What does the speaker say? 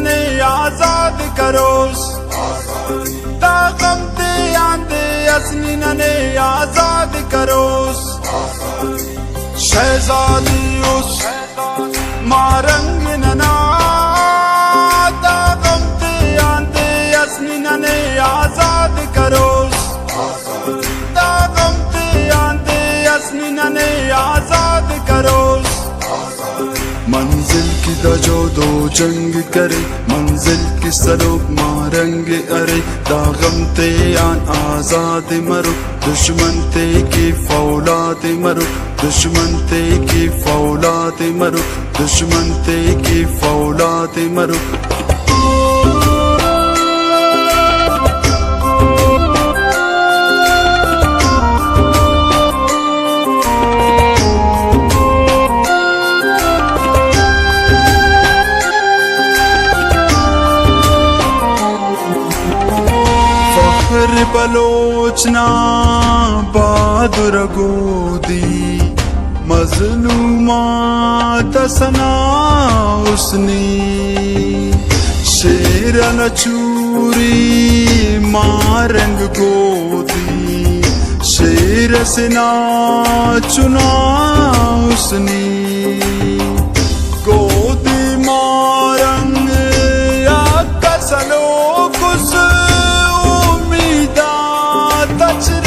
ने आजाद करोस ताकम ते आंदे असनी ने आजाद करोस शहजादी उस मारंग नना ताकम ते आंदे असनी ने आजाद करोस ताकम ते आंदे असनी ने आजाद करोस मंजिल की दजो दो जंग करे मंजिल की सलोक मारंग अरे दागम ते आन आजाद मरो दुश्मन ते की फौलाद मरो दुश्मन ते की फौलाद मरो दुश्मन ते की फौलाद मरो बलोचना बहादुर गोदी मजलूमा दसना उसने शेर नचूरी मारंग गोदी शेर से ना चुना उसने गोदी मारंग या कसलो कुछ touch